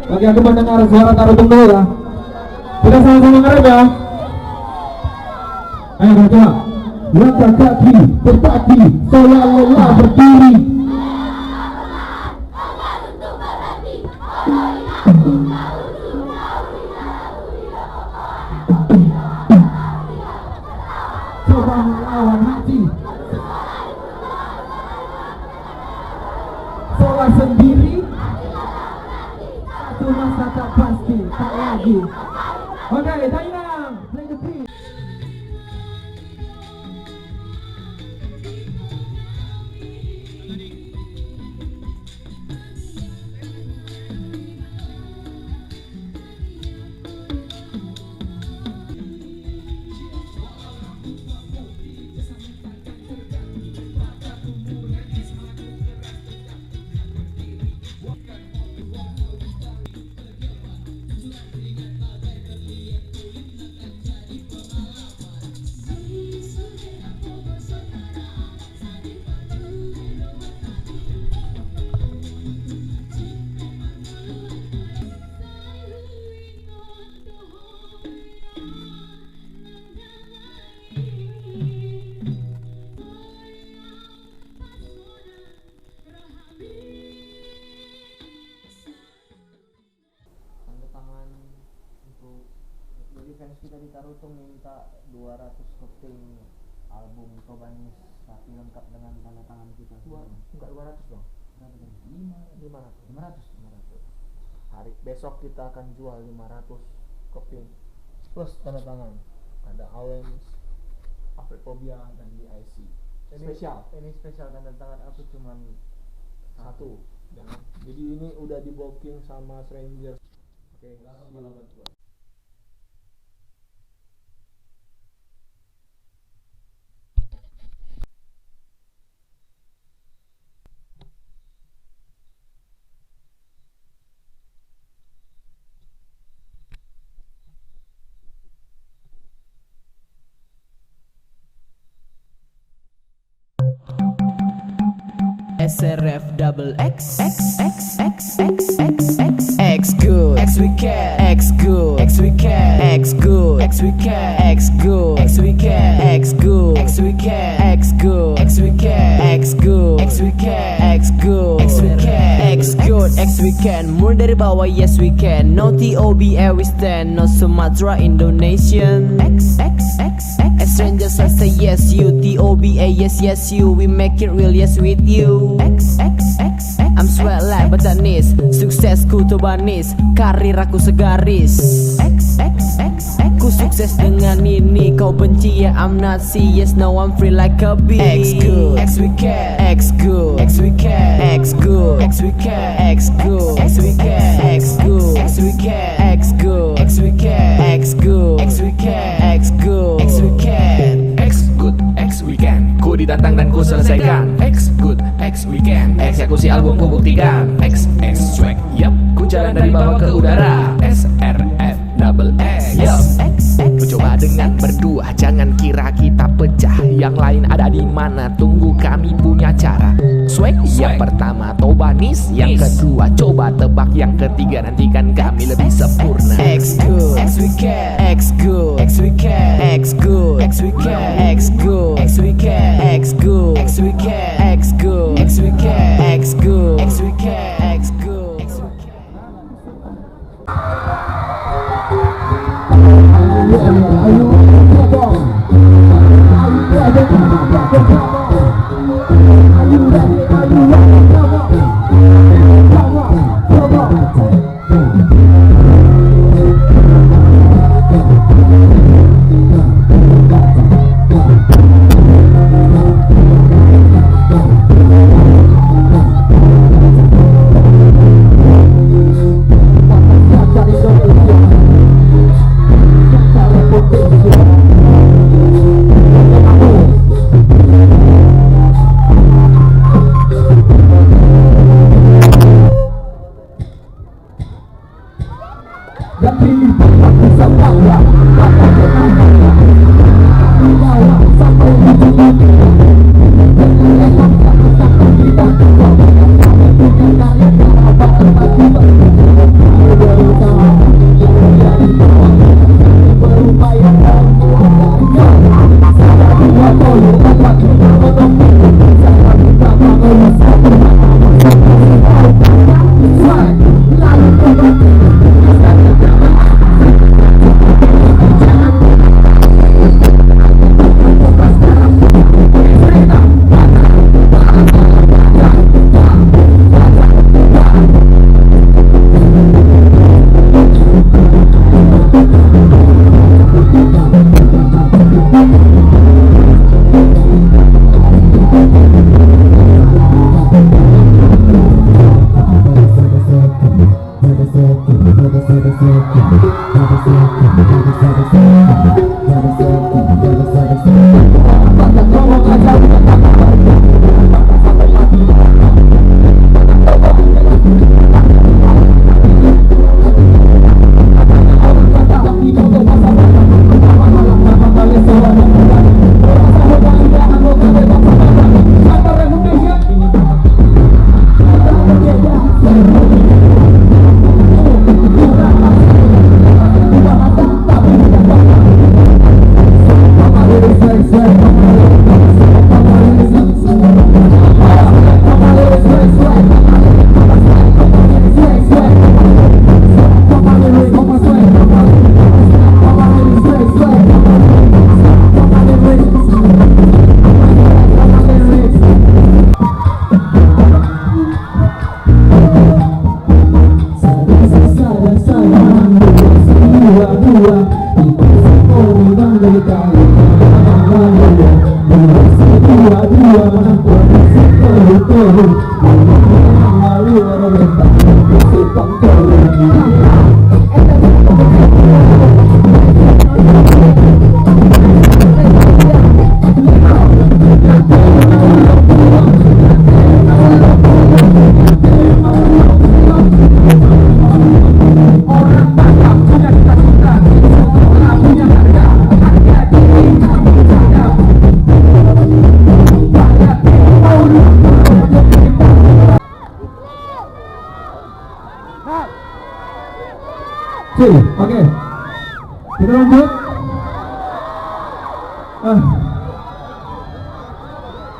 Bagi aku mendengar suara tarutung dulu ya. Kita sama-sama ngerem ya. Ayo baca. Langkah kaki berkaki seolah-olah berdiri. Coba melawan hati. Sholat sendiri. Satu masa tak pasti, tak lagi. Oke, Dainang, play the beat. Fans kita di Tarutung minta 200 keping album Tobanis tapi lengkap dengan tanda tangan kita. Enggak 200 dong. 500. Hari besok kita akan jual 500 keping plus tanda tangan. Ada Awens, Afriphobia dan DIC. Spesial. Ini spesial tanda tangan aku cuman Satu. Jangan. Jadi ini udah di booking sama Strangers. Oke, okay. SRF double X X X X X X X X good X we can X good X we can X good X we can X good X we can X good X we can X good X we can X good X we can X good X we can X good X we can. Mulai dari bawah yes we can. No TOBA we stand. No Sumatra Indonesian. X X X X As strangers I say yes you. TOBA yes yes you. We make it real yes with you. X X X X I'm sweat like batanis. Suksesku Tobanis. Karir aku segaris. X X X X Ku sukses dengan ini. Kau benci ya I'm not serious. Now I'm free like a bee. X good X we can X good X we can X good X we can X good X we can X good X we can X good X we can X good X we can X good X we can X good X weekend ku ditantang dan ku selesaikan. X good X weekend eksekusi album ku buktikan. X X swag yup ku jalan dari bawah ke udara. SRF double X yup ku coba dengan berdua. Jangan kira kita pecah. Yang lain ada di mana? Tunggu kami punya cara. Swag yang pertama Tobanis. Yang kedua coba tebak. Yang ketiga nantikan kami lebih sempurna. X good X we can X good X we can X good X we can X good X we can X good X we can X good X we can X good X we can X good X we can. Oke, kita lanjut.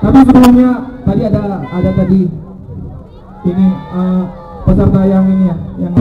Tapi sebelumnya tadi ada tadi ini peserta yang ini ya, yang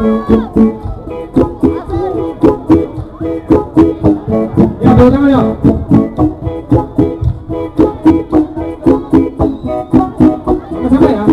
Ya, tepuk tangan ya. Sama-sama ya.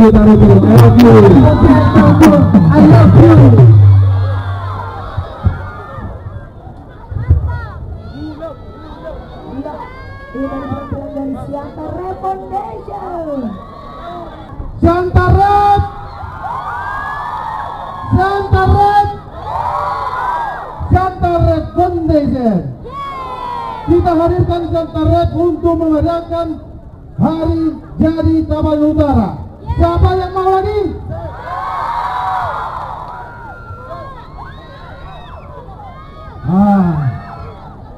you Tarutung, I love you. I love you. Ini dari Siantar Foundation. Siantar Foundation. Kita hadirkan Siantar untuk memeriahkan Hari Jadi Tabanan Utara. Siapa yang mau lagi?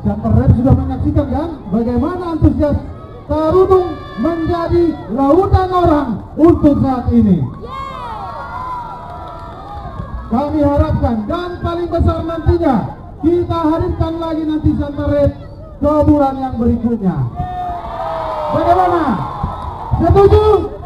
Siantar sudah menyaksikan kan bagaimana antusias Tarutung menjadi lautan orang untuk saat ini. Kami harapkan dan paling besar nantinya kita hadirkan lagi nanti Siantar ke bulan yang berikutnya. Bagaimana? Setuju?